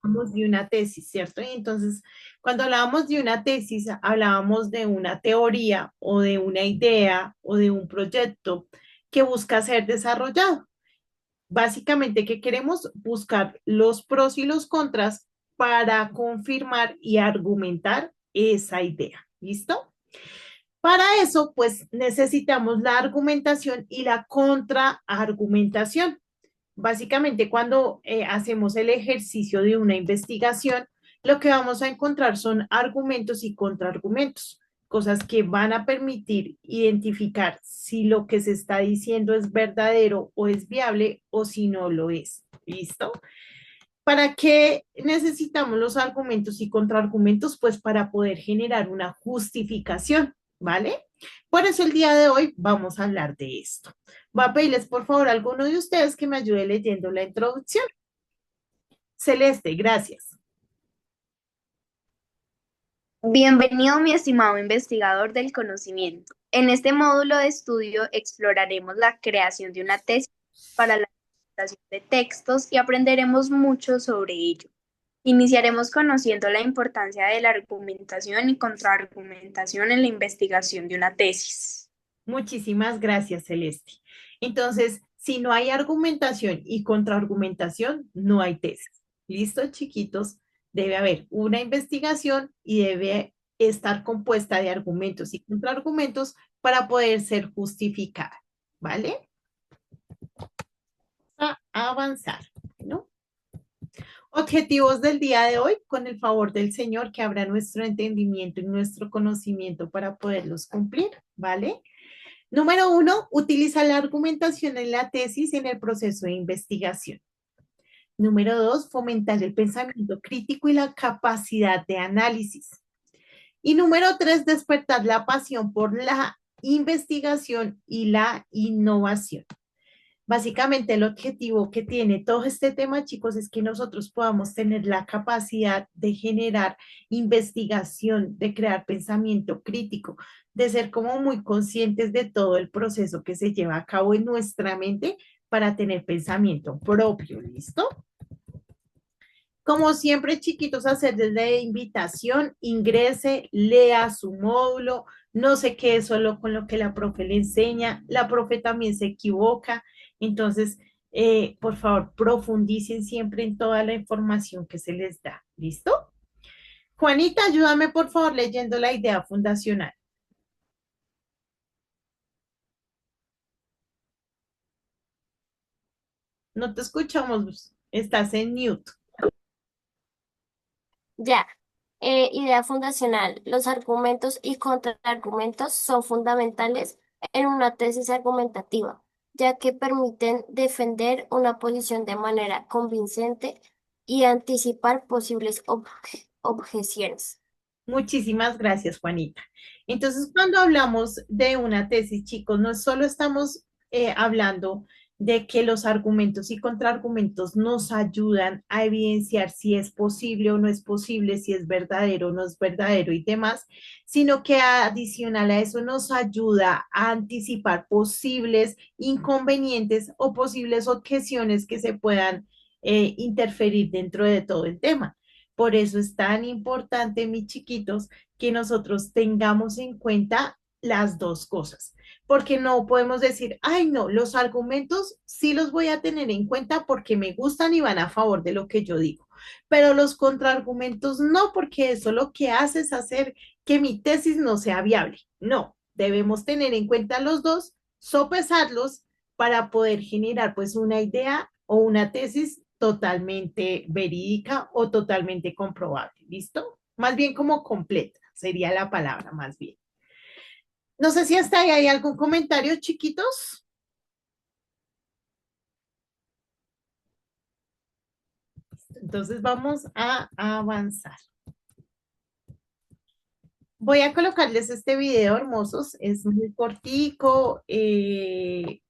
hablábamos de una tesis, ¿cierto? Y entonces, cuando hablábamos de una tesis, hablábamos de una teoría o de una idea o de un proyecto que busca ser desarrollado. Básicamente, ¿qué queremos? Buscar los pros y los contras para confirmar y argumentar esa idea. ¿Listo? Para eso, pues necesitamos la argumentación y la contraargumentación. Básicamente, cuando hacemos el ejercicio de una investigación, lo que vamos a encontrar son argumentos y contraargumentos, cosas que van a permitir identificar si lo que se está diciendo es verdadero o es viable o si no lo es. ¿Listo? ¿Para qué necesitamos los argumentos y contraargumentos? Pues para poder generar una justificación, ¿vale? Por eso el día de hoy vamos a hablar de esto. Voy a pedirles, por favor, a alguno de ustedes que me ayude leyendo la introducción. Celeste, gracias. Bienvenido, mi estimado investigador del conocimiento. En este módulo de estudio exploraremos la creación de una tesis para la presentación de textos y aprenderemos mucho sobre ello. Iniciaremos conociendo la importancia de la argumentación y contraargumentación en la investigación de una tesis. Muchísimas gracias, Celeste. Entonces, si no hay argumentación y contraargumentación, no hay tesis. ¿Listo, chiquitos? Debe haber una investigación y debe estar compuesta de argumentos y contraargumentos para poder ser justificada, ¿vale? A avanzar, ¿no? Objetivos del día de hoy, con el favor del Señor, que abra nuestro entendimiento y nuestro conocimiento para poderlos cumplir, ¿vale? Número uno, utiliza la argumentación en la tesis en el proceso de investigación. Número dos, fomentar el pensamiento crítico y la capacidad de análisis. Y número tres, despertar la pasión por la investigación y la innovación. Básicamente el objetivo que tiene todo este tema, chicos, es que nosotros podamos tener la capacidad de generar investigación, de crear pensamiento crítico, de ser como muy conscientes de todo el proceso que se lleva a cabo en nuestra mente para tener pensamiento propio, ¿listo? Como siempre, chiquitos, hacerles la invitación, ingrese, lea su módulo, no se quede solo con lo que la profe le enseña, la profe también se equivoca, entonces, por favor, profundicen siempre en toda la información que se les da, ¿listo? Juanita, ayúdame por favor leyendo la idea fundacional. No te escuchamos, estás en mute. Ya, idea fundacional. Los argumentos y contraargumentos son fundamentales en una tesis argumentativa, ya que permiten defender una posición de manera convincente y anticipar posibles objeciones. Muchísimas gracias, Juanita. Entonces, cuando hablamos de una tesis, chicos, no solo estamos hablando de que los argumentos y contraargumentos nos ayudan a evidenciar si es posible o no es posible, si es verdadero o no es verdadero y demás, sino que adicional a eso nos ayuda a anticipar posibles inconvenientes o posibles objeciones que se puedan interferir dentro de todo el tema. Por eso es tan importante, mis chiquitos, que nosotros tengamos en cuenta las dos cosas, porque no podemos decir, ay, no, los argumentos sí los voy a tener en cuenta porque me gustan y van a favor de lo que yo digo, pero los contraargumentos no, porque eso lo que hace es hacer que mi tesis no sea viable. No, debemos tener en cuenta los dos, sopesarlos para poder generar pues una idea o una tesis totalmente verídica o totalmente comprobable. ¿Listo? Más bien como completa, sería la palabra más bien. No sé si hasta ahí hay algún comentario, chiquitos. Entonces vamos a avanzar. Voy a colocarles este video, hermosos, es muy cortico,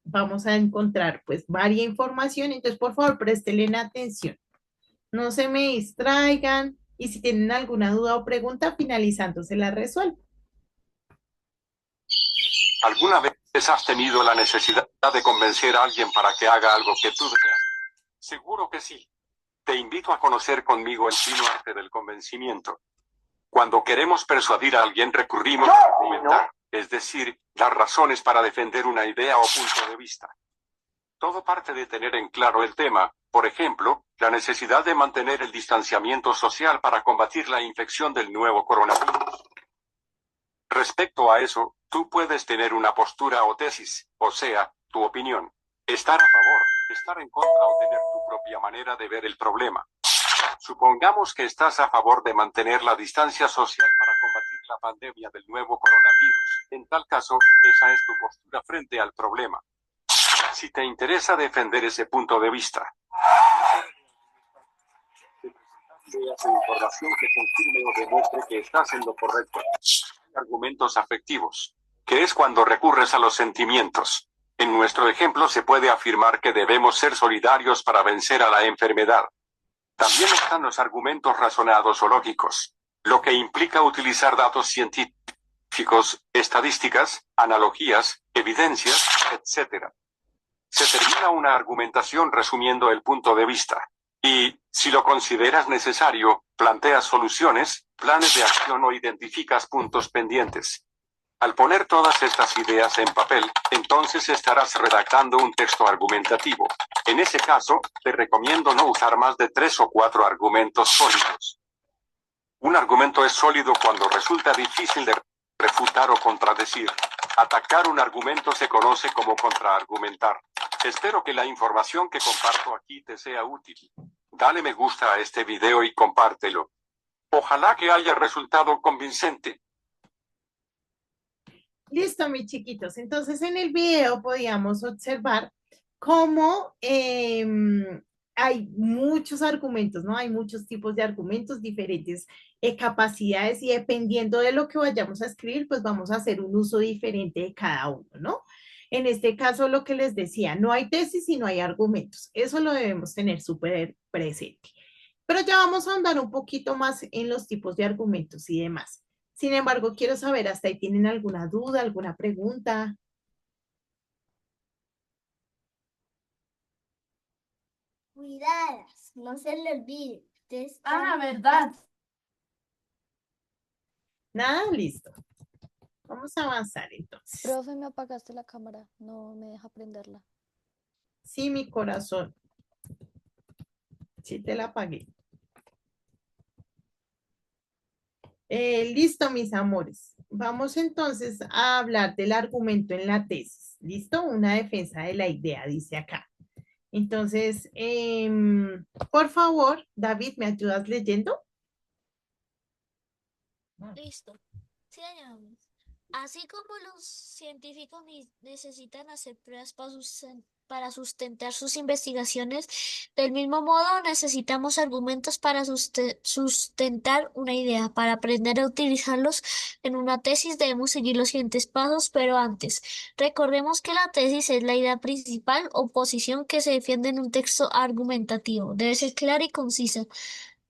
vamos a encontrar pues varia información, entonces por favor prestenle atención, no se me distraigan y si tienen alguna duda o pregunta, finalizando se la resuelvo. ¿Alguna vez has tenido la necesidad de convencer a alguien para que haga algo que tú deseas? Seguro que sí. Te invito a conocer conmigo el fino arte del convencimiento. Cuando queremos persuadir a alguien recurrimos a argumentar, es decir, dar razones para defender una idea o punto de vista. Todo parte de tener en claro el tema, por ejemplo, la necesidad de mantener el distanciamiento social para combatir la infección del nuevo coronavirus. Respecto a eso, tú puedes tener una postura o tesis, o sea, tu opinión. Estar a favor, estar en contra o tener tu propia manera de ver el problema. Supongamos que estás a favor de mantener la distancia social para combatir la pandemia del nuevo coronavirus. En tal caso, esa es tu postura frente al problema. Si te interesa defender ese punto de vista, veas información que confirme o demuestre que estás en lo correcto. Argumentos afectivos, que es cuando recurres a los sentimientos. En nuestro ejemplo se puede afirmar que debemos ser solidarios para vencer a la enfermedad. También están los argumentos razonados o lógicos, lo que implica utilizar datos científicos, estadísticas, analogías, evidencias, etc. Se termina una argumentación resumiendo el punto de vista. Y, si lo consideras necesario, planteas soluciones, planes de acción o identificas puntos pendientes. Al poner todas estas ideas en papel, entonces estarás redactando un texto argumentativo. En ese caso, te recomiendo no usar más de 3 o 4 argumentos sólidos. Un argumento es sólido cuando resulta difícil de refutar o contradecir. Atacar un argumento se conoce como contraargumentar. Espero que la información que comparto aquí te sea útil. Dale me gusta a este video y compártelo. Ojalá que haya resultado convincente. Listo, mis chiquitos. Entonces, en el video podíamos observar cómo hay muchos argumentos, ¿no? Hay muchos tipos de argumentos, diferentes capacidades y dependiendo de lo que vayamos a escribir, pues vamos a hacer un uso diferente de cada uno, ¿no? En este caso, lo que les decía, no hay tesis y no hay argumentos. Eso lo debemos tener súper presente. Pero ya vamos a andar un poquito más en los tipos de argumentos y demás. Sin embargo, quiero saber, ¿hasta ahí tienen alguna duda, alguna pregunta? Cuidadas, no se le olvide. ¿Verdad? Nada, listo. Vamos a avanzar entonces. Profe, me apagaste la cámara, no me deja prenderla. Sí, mi corazón. Sí, te la apagué. Listo, mis amores. Vamos entonces a hablar del argumento en la tesis. ¿Listo? Una defensa de la idea, dice acá. Entonces, por favor, David, ¿me ayudas leyendo? Listo. Sigamos. Así como los científicos necesitan hacer pruebas para sustentar sus investigaciones, del mismo modo necesitamos argumentos para sustentar una idea. Para aprender a utilizarlos en una tesis debemos seguir los siguientes pasos, pero antes, recordemos que la tesis es la idea principal o posición que se defiende en un texto argumentativo. Debe ser clara y concisa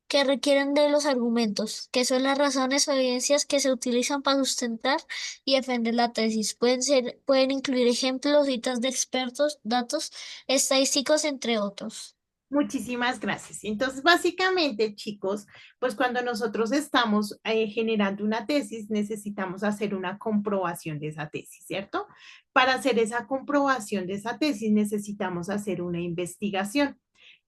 que requieren de los argumentos, que son las razones o evidencias que se utilizan para sustentar y defender la tesis. Pueden incluir ejemplos, citas de expertos, datos estadísticos, entre otros. Muchísimas gracias. Entonces, básicamente, chicos, pues cuando nosotros estamos generando una tesis, necesitamos hacer una comprobación de esa tesis, ¿cierto? Para hacer esa comprobación de esa tesis, necesitamos hacer una investigación.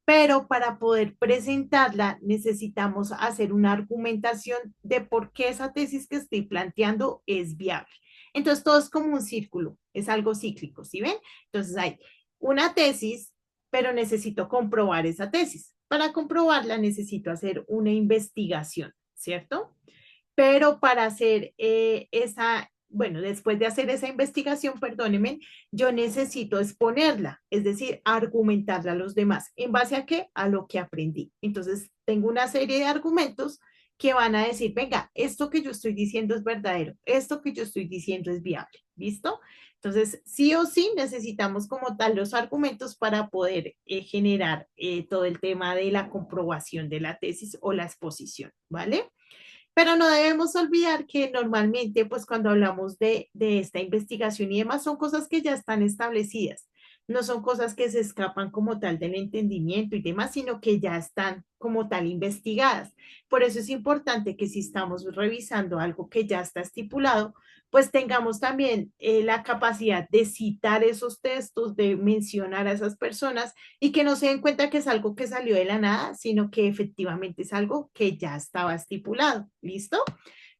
Pero para poder presentarla necesitamos hacer una argumentación de por qué esa tesis que estoy planteando es viable. Entonces, todo es como un círculo, es algo cíclico, ¿sí ven? Entonces, hay una tesis, pero necesito comprobar esa tesis. Para comprobarla necesito hacer una investigación, ¿cierto? Pero para hacer bueno, después de hacer esa investigación, perdónenme, yo necesito exponerla, es decir, argumentarla a los demás. ¿En base a qué? A lo que aprendí. Entonces, tengo una serie de argumentos que van a decir, venga, esto que yo estoy diciendo es verdadero, esto que yo estoy diciendo es viable, ¿listo? Entonces, sí o sí necesitamos como tal los argumentos para poder generar todo el tema de la comprobación de la tesis o la exposición, ¿vale? Pero no debemos olvidar que normalmente, pues cuando hablamos de esta investigación y demás, son cosas que ya están establecidas. no son cosas que se escapan como tal del entendimiento y demás, sino que ya están como tal investigadas. Por eso es importante que si estamos revisando algo que ya está estipulado, pues tengamos también la capacidad de citar esos textos, de mencionar a esas personas y que no se den cuenta que es algo que salió de la nada, sino que efectivamente es algo que ya estaba estipulado. ¿Listo?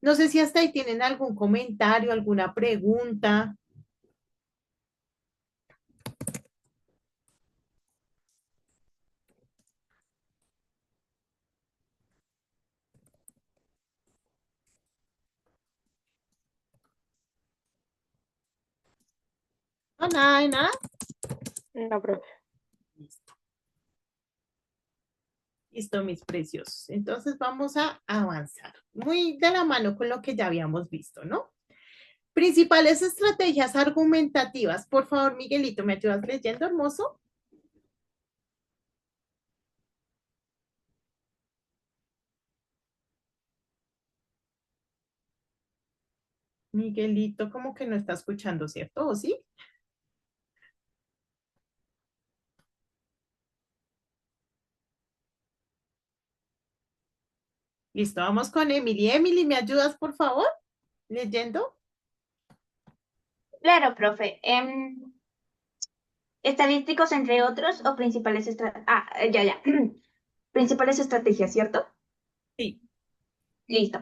No sé si hasta ahí tienen algún comentario, alguna pregunta. No, nada, de nada. No, profe. Listo. Listo, mis preciosos. Entonces vamos a avanzar. Muy de la mano con lo que ya habíamos visto, ¿no? Principales estrategias argumentativas. Por favor, Miguelito, ¿me ayudas leyendo, hermoso? Miguelito, como que no está escuchando, ¿cierto? ¿O sí? Listo, vamos con Emily. Emily, ¿me ayudas, por favor? Leyendo. Claro, profe. Estadísticos, entre otros, o principales ya. Principales estrategias, ¿cierto? Sí. Listo.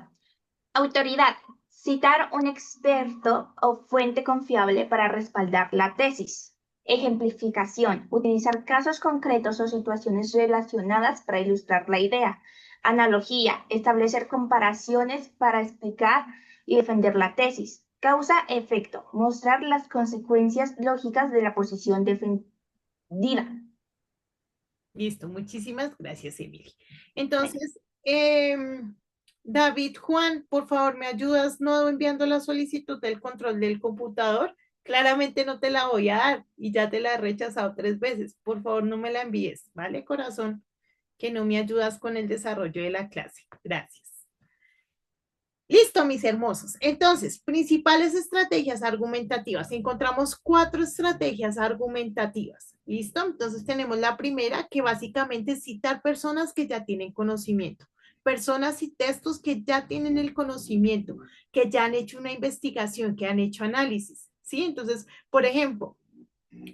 Autoridad. Citar un experto o fuente confiable para respaldar la tesis. Ejemplificación. Utilizar casos concretos o situaciones relacionadas para ilustrar la idea. Analogía. Establecer comparaciones para explicar y defender la tesis. Causa-efecto. Mostrar las consecuencias lógicas de la posición defendida. Listo, muchísimas gracias, Emily. Entonces, David, Juan, por favor, ¿me ayudas no enviando la solicitud del control del computador? Claramente no te la voy a dar y ya te la he rechazado 3 veces. Por favor, no me la envíes, ¿vale, corazón? Que no me ayudas con el desarrollo de la clase. Gracias. Listo, mis hermosos. Entonces, principales estrategias argumentativas. Encontramos 4 estrategias argumentativas. ¿Listo? Entonces tenemos la primera, que básicamente es citar personas que ya tienen conocimiento. Personas y textos que ya tienen el conocimiento, que ya han hecho una investigación, que han hecho análisis. ¿Sí? Entonces, por ejemplo,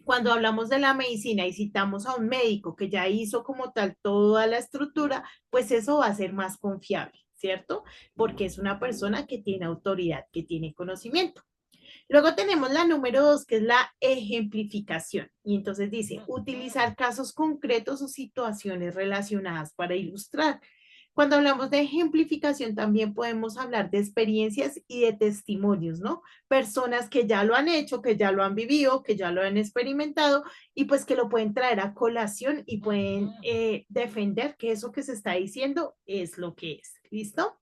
cuando hablamos de la medicina y citamos a un médico que ya hizo como tal toda la estructura, pues eso va a ser más confiable, ¿cierto? Porque es una persona que tiene autoridad, que tiene conocimiento. Luego tenemos la número 2, que es la ejemplificación. Y entonces dice, utilizar casos concretos o situaciones relacionadas para ilustrar. Cuando hablamos de ejemplificación, también podemos hablar de experiencias y de testimonios, ¿no? Personas que ya lo han hecho, que ya lo han vivido, que ya lo han experimentado y pues que lo pueden traer a colación y pueden defender que eso que se está diciendo es lo que es. ¿Listo?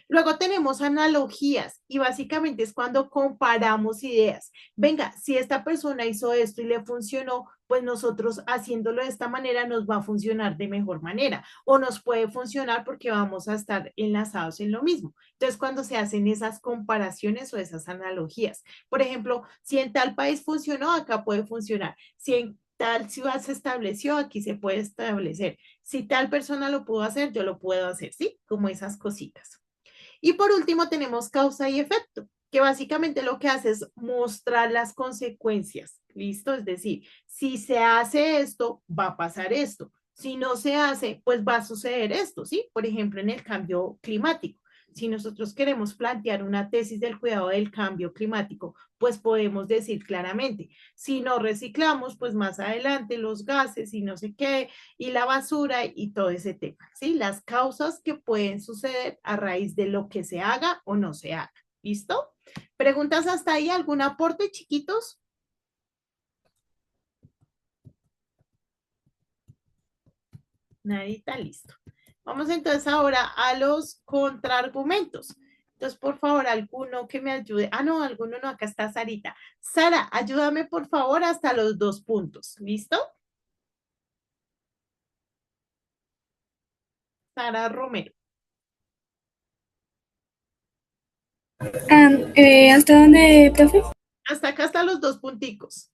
Luego tenemos analogías y básicamente es cuando comparamos ideas. Venga, si esta persona hizo esto y le funcionó, pues nosotros haciéndolo de esta manera nos va a funcionar de mejor manera o nos puede funcionar porque vamos a estar enlazados en lo mismo. Entonces, cuando se hacen esas comparaciones o esas analogías, por ejemplo, si en tal país funcionó, acá puede funcionar. Si en tal ciudad se estableció, aquí se puede establecer. Si tal persona lo pudo hacer, yo lo puedo hacer, ¿sí? Como esas cositas. Y por último tenemos causa y efecto, que básicamente lo que hace es mostrar las consecuencias, ¿listo? Es decir, si se hace esto, va a pasar esto. Si no se hace, pues va a suceder esto, ¿sí? Por ejemplo, en el cambio climático. Si nosotros queremos plantear una tesis del cuidado del cambio climático, pues podemos decir claramente, si no reciclamos, pues más adelante los gases y no sé qué, y la basura y todo ese tema, ¿sí? Las causas que pueden suceder a raíz de lo que se haga o no se haga. ¿Listo? ¿Preguntas hasta ahí? ¿Algún aporte, chiquitos? Nadita, listo. Vamos entonces ahora a los contraargumentos. Entonces, por favor, alguno que me ayude. Ah, no, alguno no, acá está Sarita. Sara, ayúdame por favor hasta los 2 puntos. ¿Listo? Sara Romero. ¿Hasta dónde, profe? Hasta acá están los 2 punticos.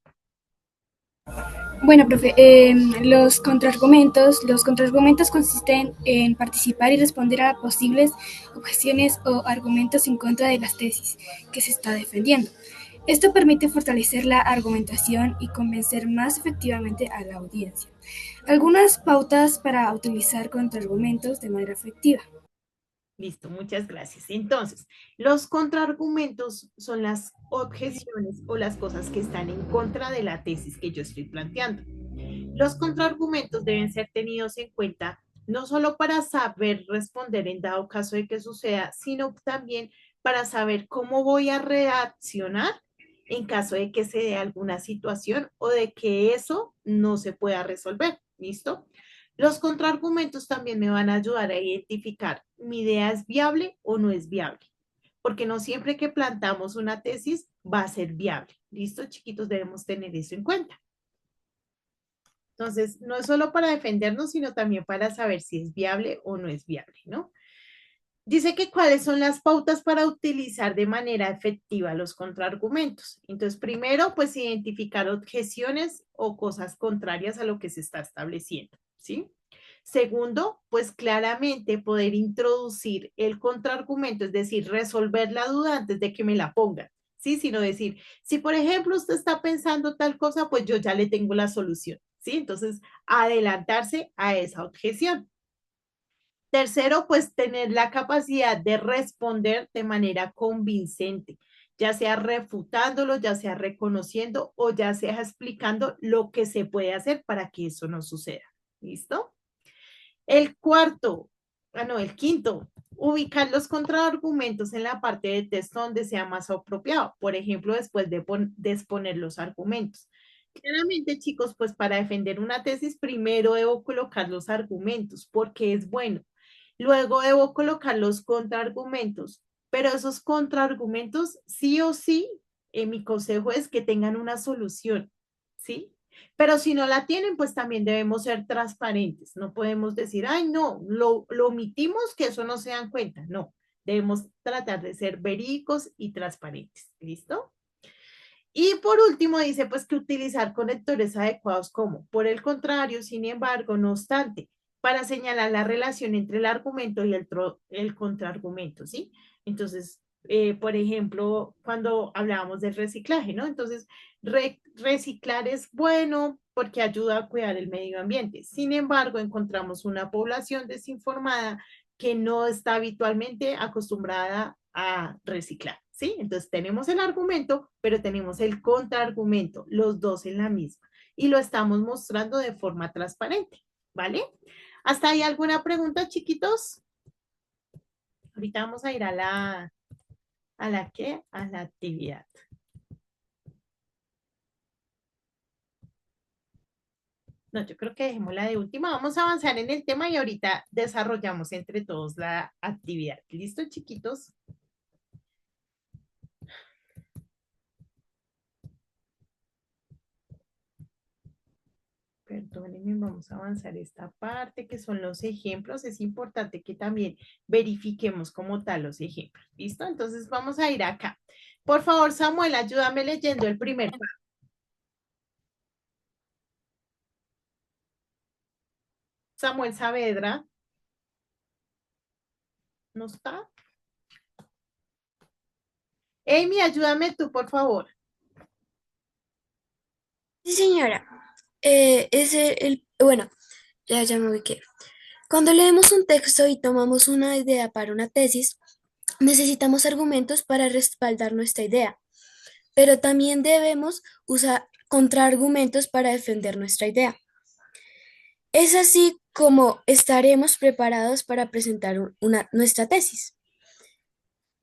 Bueno, profe, los contraargumentos consisten en participar y responder a posibles objeciones o argumentos en contra de las tesis que se está defendiendo. Esto permite fortalecer la argumentación y convencer más efectivamente a la audiencia. Algunas pautas para utilizar contraargumentos de manera efectiva. Listo, muchas gracias. Entonces, los contraargumentos son las objeciones o las cosas que están en contra de la tesis que yo estoy planteando. Los contraargumentos deben ser tenidos en cuenta no solo para saber responder en dado caso de que suceda, sino también para saber cómo voy a reaccionar en caso de que se dé alguna situación o de que eso no se pueda resolver. ¿Listo? Los contraargumentos también me van a ayudar a identificar mi idea es viable o no es viable, porque no siempre que plantamos una tesis va a ser viable. ¿Listo, chiquitos? Debemos tener eso en cuenta. Entonces, no es solo para defendernos, sino también para saber si es viable o no es viable, ¿no? Dice que cuáles son las pautas para utilizar de manera efectiva los contraargumentos. Entonces, primero, pues identificar objeciones o cosas contrarias a lo que se está estableciendo, ¿sí? Segundo, pues claramente poder introducir el contraargumento, es decir, resolver la duda antes de que me la pongan, ¿sí? Sino decir, si por ejemplo usted está pensando tal cosa, pues yo ya le tengo la solución, ¿sí? Entonces, adelantarse a esa objeción. Tercero, pues tener la capacidad de responder de manera convincente, ya sea refutándolo, ya sea reconociendo o ya sea explicando lo que se puede hacer para que eso no suceda. ¿Listo? El quinto, ubicar los contraargumentos en la parte de texto donde sea más apropiado. Por ejemplo, después de exponer los argumentos. Claramente, chicos, pues para defender una tesis, primero debo colocar los argumentos, porque es bueno. Luego debo colocar los contraargumentos, pero esos contraargumentos, sí o sí, mi consejo es que tengan una solución, ¿sí? Pero si no la tienen, pues también debemos ser transparentes. No podemos decir, ay, no, lo omitimos, que eso no se dan cuenta. No, debemos tratar de ser verídicos y transparentes. ¿Listo? Y por último dice, pues que utilizar conectores adecuados como, por el contrario, sin embargo, no obstante, para señalar la relación entre el argumento y el contraargumento, ¿sí? Entonces, por ejemplo, cuando hablábamos del reciclaje, ¿no? Entonces, reciclar es bueno porque ayuda a cuidar el medio ambiente. Sin embargo, encontramos una población desinformada que no está habitualmente acostumbrada a reciclar, ¿sí? Entonces tenemos el argumento, pero tenemos el contraargumento, los dos en la misma, y lo estamos mostrando de forma transparente, ¿vale? ¿Hasta ahí alguna pregunta, chiquitos? Ahorita vamos a ir ¿qué? A la actividad. No, yo creo que dejémosla de última. Vamos a avanzar en el tema y ahorita desarrollamos entre todos la actividad. ¿Listo, chiquitos? Perdónenme, vamos a avanzar esta parte que son los ejemplos. Es importante que también verifiquemos como tal los ejemplos. ¿Listo? Entonces vamos a ir acá. Por favor, Samuel, ayúdame leyendo el primer párrafo. Samuel Saavedra. ¿No está? Amy, ayúdame tú, por favor. Sí, señora. Bueno, ya me ubiqué. Cuando leemos un texto y tomamos una idea para una tesis, necesitamos argumentos para respaldar nuestra idea, pero también debemos usar contraargumentos para defender nuestra idea. Es así como estaremos preparados para presentar nuestra tesis.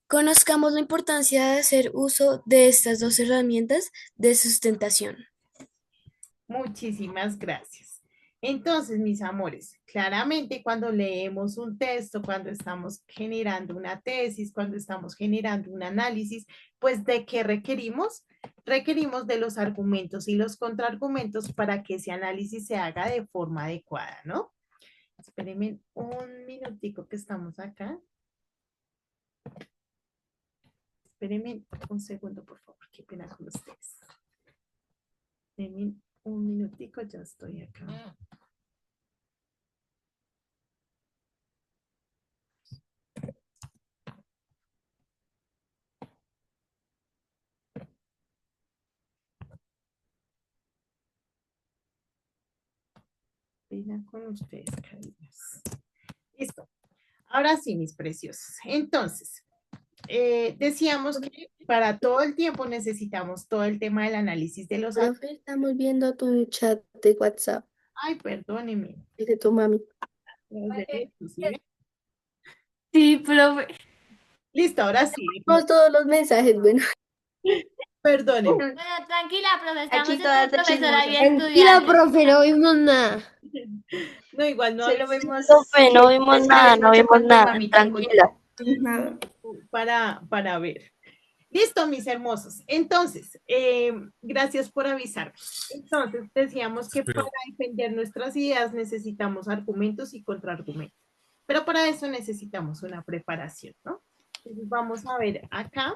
Conozcamos la importancia de hacer uso de estas dos herramientas de sustentación. Muchísimas gracias. Entonces, mis amores, claramente cuando leemos un texto, cuando estamos generando una tesis, cuando estamos generando un análisis, pues ¿de qué requerimos? Requerimos de los argumentos y los contraargumentos para que ese análisis se haga de forma adecuada, ¿no? Espérenme un minutico que estamos acá. Espérenme un segundo, por favor. Qué pena con ustedes. Espérenme Un minutico, ya estoy acá. Pena con ustedes, cariños. Listo. Ahora sí, mis preciosos. Entonces, decíamos que para todo el tiempo necesitamos todo el tema del análisis de los... Profe, estamos viendo tu chat de WhatsApp. Ay, perdóneme. Es de tu mami. ¿Sí? Sí, profe. Listo, ahora sí. Vemos todos los mensajes, bueno. Perdóneme. Bueno, tranquila, profe, Aquí estamos todas entre de profesora y chismosas. Tranquila, estudiante. profe, no vimos nada. No, igual no Solo vemos Profe, no que vimos está nada, de no noche vimos con tu nada, mami, tranquila. Nada. para ver. Listo, mis hermosos. Entonces, gracias por avisar. Entonces, decíamos que para defender nuestras ideas necesitamos argumentos y contraargumentos. Pero para eso necesitamos una preparación, ¿no? Entonces, vamos a ver acá.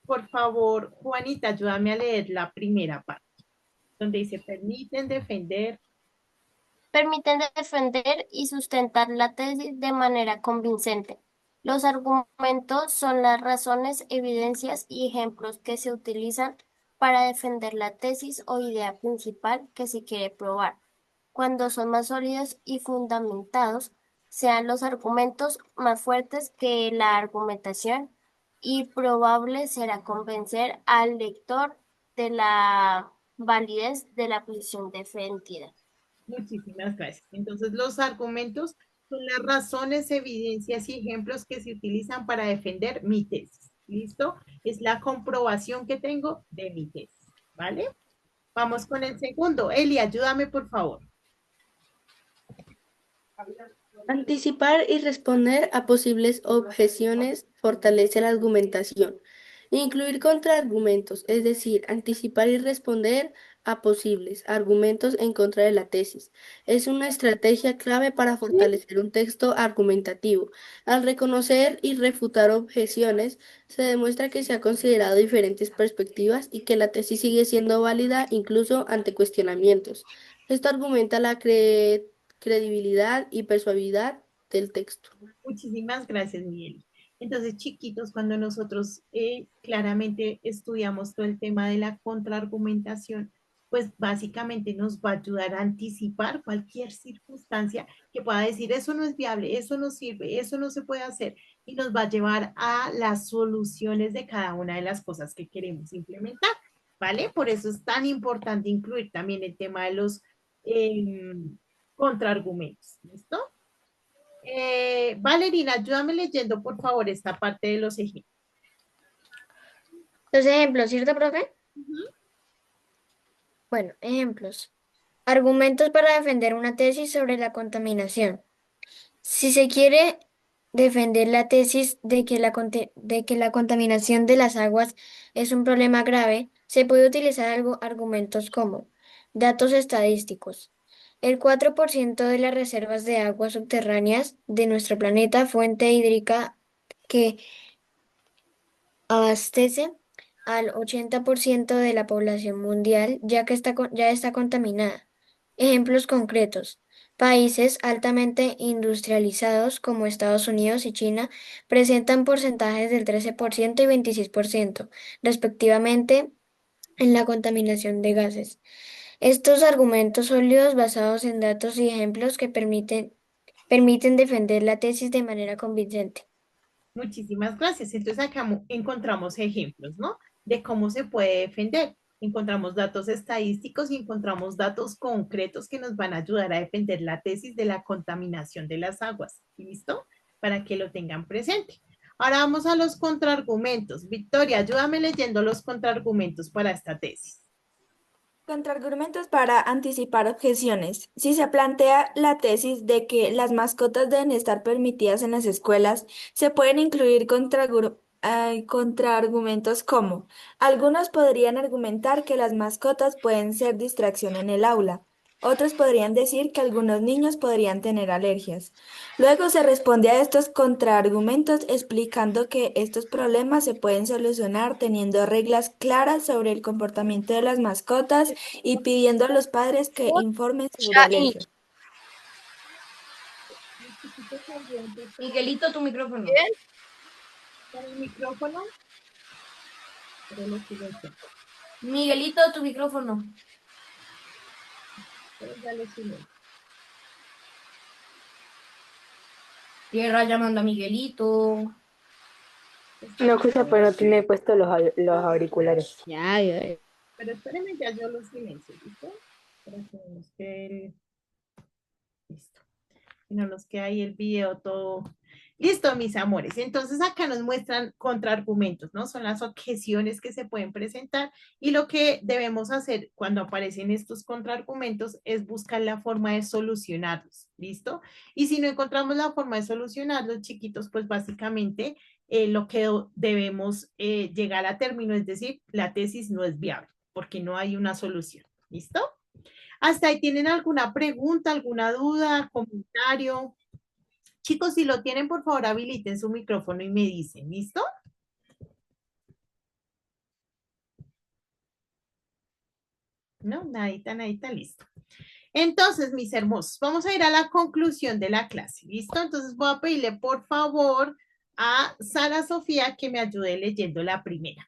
Por favor, Juanita, ayúdame a leer la primera parte, donde dice, Permiten defender y sustentar la tesis de manera convincente. Los argumentos son las razones, evidencias y ejemplos que se utilizan para defender la tesis o idea principal que se quiere probar. Cuando son más sólidos y fundamentados, sean los argumentos más fuertes que la argumentación y probable será convencer al lector de la validez de la posición defendida. Muchísimas gracias. Entonces, los argumentos son las razones, evidencias y ejemplos que se utilizan para defender mi tesis. ¿Listo? Es la comprobación que tengo de mi tesis. ¿Vale? Vamos con el segundo. Eli, ayúdame, por favor. Anticipar y responder a posibles objeciones fortalece la argumentación. Incluir contraargumentos, es decir, anticipar y responder a posibles argumentos en contra de la tesis. Es una estrategia clave para fortalecer un texto argumentativo. Al reconocer y refutar objeciones, se demuestra que se ha considerado diferentes perspectivas y que la tesis sigue siendo válida incluso ante cuestionamientos. Esto argumenta la credibilidad y persuasividad del texto. Muchísimas gracias, Miguel. Entonces, chiquitos, cuando nosotros claramente estudiamos todo el tema de la contraargumentación, pues básicamente nos va a ayudar a anticipar cualquier circunstancia que pueda decir, eso no es viable, eso no sirve, eso no se puede hacer, y nos va a llevar a las soluciones de cada una de las cosas que queremos implementar, ¿vale? Por eso es tan importante incluir también el tema de los contraargumentos, ¿listo? Valerina, ayúdame leyendo, por favor, esta parte de los ejemplos. Los ejemplos, ¿cierto, profe? Bueno, ejemplos. Argumentos para defender una tesis sobre la contaminación. Si se quiere defender la tesis de que la contaminación de las aguas es un problema grave, se puede utilizar argumentos como datos estadísticos. El 4% de las reservas de aguas subterráneas de nuestro planeta, fuente hídrica que abastece al 80% de la población mundial, ya está contaminada. Ejemplos concretos. Países altamente industrializados como Estados Unidos y China presentan porcentajes del 13% y 26%, respectivamente, en la contaminación de gases. Estos argumentos sólidos basados en datos y ejemplos que permiten defender la tesis de manera convincente. Muchísimas gracias. Entonces acá encontramos ejemplos, ¿no? De cómo se puede defender. Encontramos datos estadísticos y encontramos datos concretos que nos van a ayudar a defender la tesis de la contaminación de las aguas. ¿Listo? Para que lo tengan presente. Ahora vamos a los contraargumentos. Victoria, ayúdame leyendo los contraargumentos para esta tesis. Contraargumentos para anticipar objeciones. Si se plantea la tesis de que las mascotas deben estar permitidas en las escuelas, se pueden incluir contraargumentos como algunos podrían argumentar que las mascotas pueden ser distracción en el aula. Otros podrían decir que algunos niños podrían tener alergias. Luego se responde a estos contraargumentos explicando que estos problemas se pueden solucionar teniendo reglas claras sobre el comportamiento de las mascotas y pidiendo a los padres que informen sobre alergias. Miguelito, tu micrófono. ¿Para el micrófono? Pero lo silencio. Miguelito, tu micrófono. Pero ya lo silencio. Tierra llamando a Miguelito. No escucha, pero no tiene puesto los auriculares. Ya. Pero espérenme, ya yo lo silencio, ¿listo? Para que no nos quede listo. Y no nos quede ahí el video todo. Listo, mis amores. Entonces acá nos muestran contraargumentos, ¿no? Son las objeciones que se pueden presentar y lo que debemos hacer cuando aparecen estos contraargumentos es buscar la forma de solucionarlos, ¿listo? Y si no encontramos la forma de solucionarlos, chiquitos, pues básicamente lo que debemos llegar a término, es decir, la tesis no es viable porque no hay una solución, ¿listo? ¿Hasta ahí tienen alguna pregunta, alguna duda, comentario? Chicos, si lo tienen, por favor, habiliten su micrófono y me dicen, ¿listo? No, nadita, listo. Entonces, mis hermosos, vamos a ir a la conclusión de la clase, ¿listo? Entonces voy a pedirle, por favor, a Sara Sofía que me ayude leyendo la primera.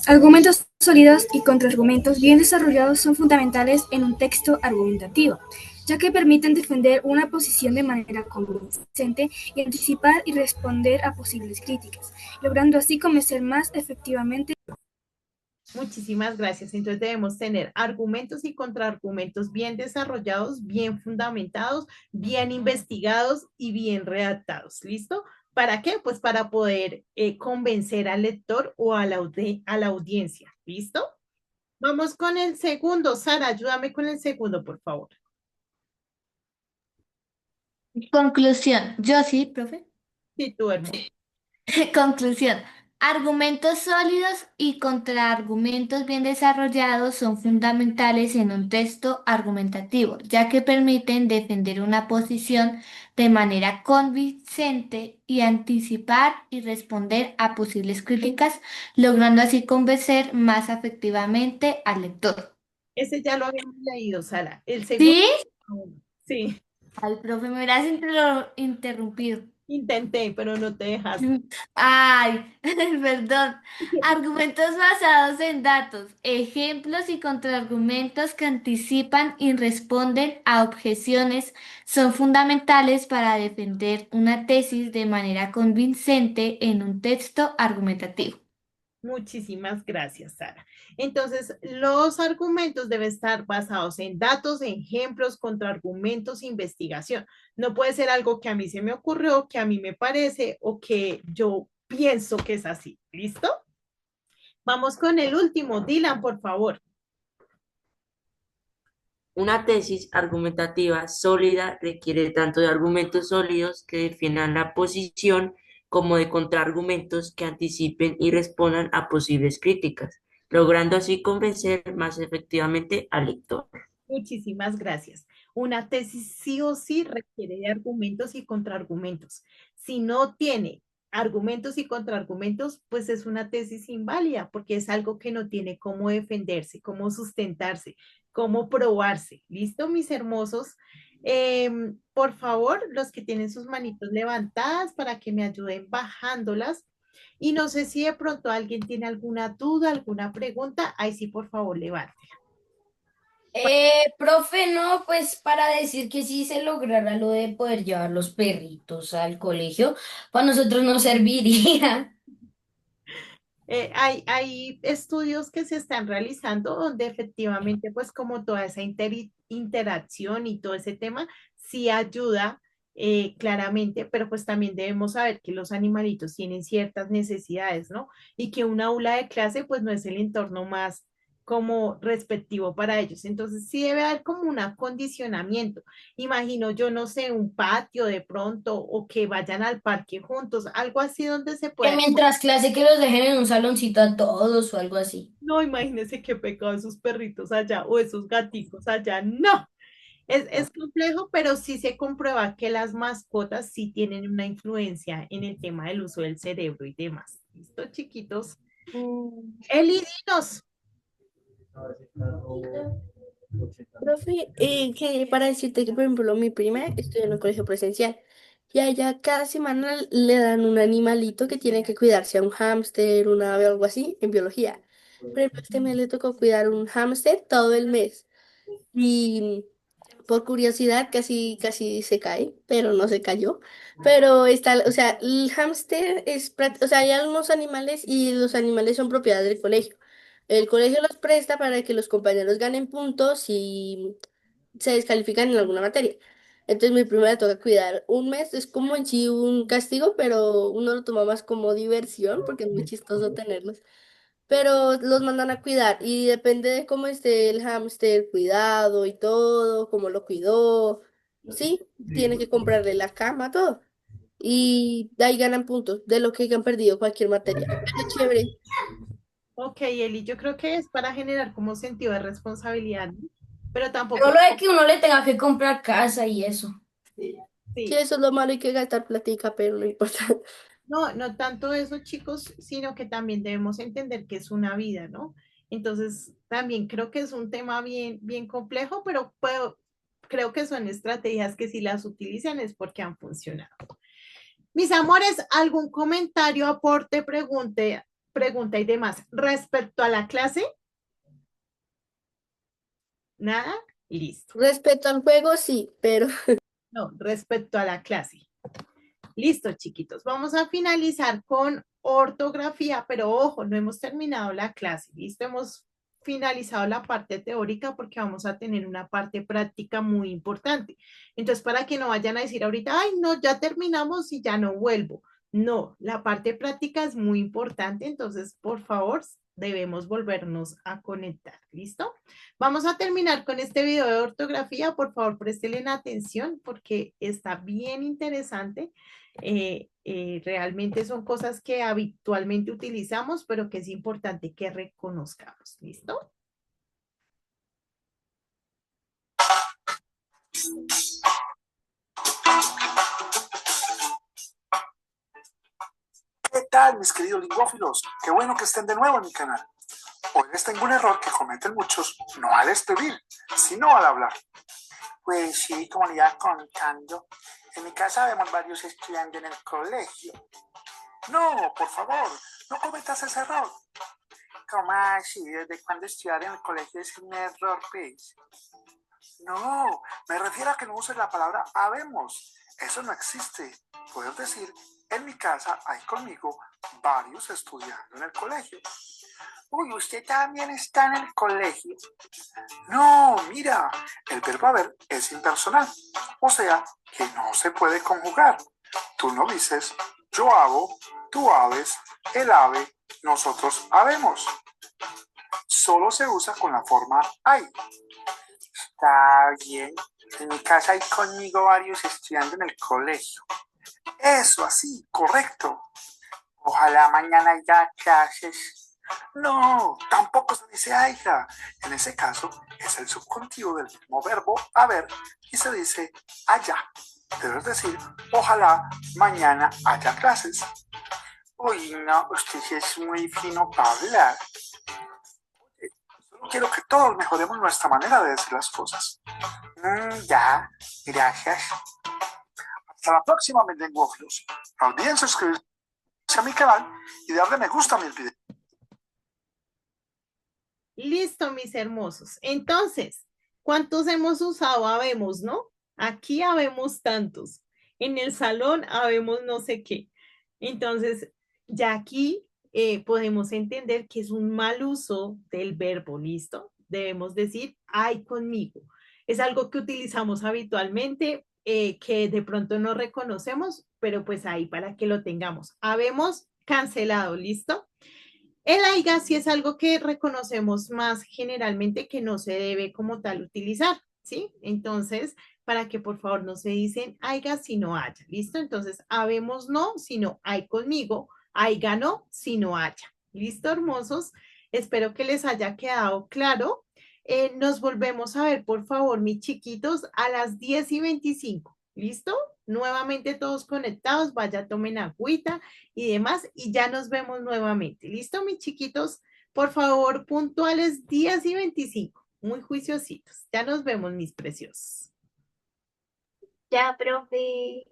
Argumentos sólidos y contraargumentos bien desarrollados son fundamentales en un texto argumentativo, ya que permiten defender una posición de manera convincente y anticipar y responder a posibles críticas, logrando así convencer más efectivamente. Muchísimas gracias. Entonces debemos tener argumentos y contraargumentos bien desarrollados, bien fundamentados, bien investigados y bien redactados. ¿Listo? ¿Para qué? Pues para poder convencer al lector o a la audiencia. ¿Listo? Vamos con el segundo. Sara, ayúdame con el segundo, por favor. Conclusión. Yo sí, profe. Sí, tú, hermano. Conclusión. Argumentos sólidos y contraargumentos bien desarrollados son fundamentales en un texto argumentativo, ya que permiten defender una posición de manera convincente y anticipar y responder a posibles críticas, logrando así convencer más efectivamente al lector. Ese ya lo habíamos leído, Sara. El segundo. ¿Sí? Sí. Al profe, me hubieras interrumpido. Intenté, pero no te dejaste. Ay, perdón. Argumentos basados en datos, ejemplos y contraargumentos que anticipan y responden a objeciones son fundamentales para defender una tesis de manera convincente en un texto argumentativo. Muchísimas gracias, Sara. Entonces, los argumentos deben estar basados en datos, ejemplos, contraargumentos, investigación. No puede ser algo que a mí se me ocurrió, que a mí me parece o que yo pienso que es así. ¿Listo? Vamos con el último. Dylan, por favor. Una tesis argumentativa sólida requiere tanto de argumentos sólidos que defiendan la posición como de contraargumentos que anticipen y respondan a posibles críticas, logrando así convencer más efectivamente al lector. Muchísimas gracias. Una tesis sí o sí requiere de argumentos y contraargumentos. Si no tiene argumentos y contraargumentos, pues es una tesis inválida porque es algo que no tiene cómo defenderse, cómo sustentarse, cómo probarse. ¿Listo, mis hermosos? Por favor, los que tienen sus manitos levantadas para que me ayuden bajándolas. Y no sé si de pronto alguien tiene alguna duda, alguna pregunta. Ahí sí, por favor, levante. Profe, no, pues para decir que sí se lograra lo de poder llevar los perritos al colegio, para nosotros no serviría. Hay estudios que se están realizando donde efectivamente, pues como toda esa interacción y todo ese tema, sí ayuda claramente, pero pues también debemos saber que los animalitos tienen ciertas necesidades, ¿no? Y que una aula de clase, pues no es el entorno más como respectivo para ellos. Entonces, sí debe haber como un acondicionamiento. Imagino, yo no sé, un patio de pronto o que vayan al parque juntos, algo así donde se Que pueda. mientras clase que los dejen en un saloncito a todos o algo así. No, imagínense qué pecado esos perritos allá o esos gaticos allá. No, es complejo, pero sí se comprueba que las mascotas sí tienen una influencia en el tema del uso del cerebro y demás. ¿Listo, chiquitos? Eli, dinos. Profe, que para decirte que, por ejemplo, mi prima estudia en un colegio presencial y allá cada semana le dan un animalito que tiene que cuidarse, a un hámster, un ave o algo así, en biología. Por ejemplo, este mes le tocó cuidar un hámster todo el mes y por curiosidad casi se cae, pero no se cayó. Pero está, o sea, el hámster es, o sea, hay algunos animales y los animales son propiedad del colegio. El colegio los presta para que los compañeros ganen puntos y se descalifican en alguna materia. Entonces mi prima le toca cuidar un mes, es como en sí un castigo, pero uno lo toma más como diversión porque es muy chistoso tenerlos. Pero los mandan a cuidar y depende de cómo esté el hámster, cuidado y todo, cómo lo cuidó, sí, tiene que comprarle la cama, todo. Y de ahí ganan puntos de lo que han perdido cualquier materia. Pero chévere. Ok, Eli, yo creo que es para generar como sentido de responsabilidad, ¿no? Pero Pero tampoco, lo de que uno le tenga que comprar casa y eso. Sí, sí, eso es lo malo, hay que gastar platica, pero no importa. no, no tanto eso, chicos, sino que también debemos entender que es una vida, ¿no? Entonces, también creo que es un tema bien, bien complejo, pero creo que son estrategias que si las utilizan es porque han funcionado. Mis amores, ¿algún comentario, aporte, pregunta y demás respecto a la clase? ¿Nada? Listo. Respecto al juego, sí, pero No, respecto a la clase. Listo, chiquitos. Vamos a finalizar con ortografía, pero ojo, no hemos terminado la clase. Listo, hemos finalizado la parte teórica porque vamos a tener una parte práctica muy importante. Entonces, para que no vayan a decir ahorita, ay, no, ya terminamos y ya no vuelvo. No, la parte práctica es muy importante, entonces, por favor, debemos volvernos a conectar. ¿Listo? Vamos a terminar con este video de ortografía. Por favor, presten atención porque está bien interesante. Realmente son cosas que habitualmente utilizamos, pero que es importante que reconozcamos. ¿Listo? ¿Qué tal, mis queridos lingófilos? Qué bueno que estén de nuevo en mi canal. Hoy les tengo un error que cometen muchos, no al escribir, sino al hablar. Pues sí, como le iba contando, en mi casa vemos varios estudiando en el colegio. No, por favor, no cometas ese error. ¿Cómo así? ¿Desde cuándo estudiar en el colegio es un error, pues? No, me refiero a que no uses la palabra habemos. Eso no existe. Puedes decir, en mi casa hay conmigo varios estudiando en el colegio. Uy, ¿usted también está en el colegio? No, mira, el verbo haber es impersonal, o sea, que no se puede conjugar. Tú no dices, yo hago, tú habes, él habe, nosotros habemos. Solo se usa con la forma hay. Está bien, en mi casa hay conmigo varios estudiando en el colegio. Eso, así, correcto. Ojalá mañana haya clases. No, tampoco se dice haya. En ese caso, es el subjuntivo del mismo verbo haber y se dice haya. Debes decir, ojalá mañana haya clases. Uy, no, usted sí es muy fino para hablar. Solo quiero que todos mejoremos nuestra manera de decir las cosas. Ya, gracias. Hasta la próxima, mis lingüófilos. No olviden suscribirse a mi canal y darle me gusta a mis videos. Listo, mis hermosos. Entonces, ¿cuántos hemos usado? Habemos, ¿no? Aquí habemos tantos. En el salón habemos no sé qué. Entonces, ya aquí podemos entender que es un mal uso del verbo, ¿listo? Debemos decir, hay conmigo. Es algo que utilizamos habitualmente, que de pronto no reconocemos, pero pues ahí para que lo tengamos. Habemos cancelado, ¿listo? El aiga sí es algo que reconocemos más generalmente que no se debe como tal utilizar, ¿sí? Entonces, para que por favor no se dicen aiga si no haya, ¿listo? Entonces, habemos no si no hay conmigo, aiga no si no haya. ¿Listo, hermosos? Espero que les haya quedado claro. Nos volvemos a ver, por favor, mis chiquitos, a las 10:25. ¿Listo? Nuevamente todos conectados, vaya, tomen agüita y demás, y ya nos vemos nuevamente. ¿Listo, mis chiquitos? Por favor, puntuales 10:25. Muy juiciositos. Ya nos vemos, mis preciosos. Ya, profe.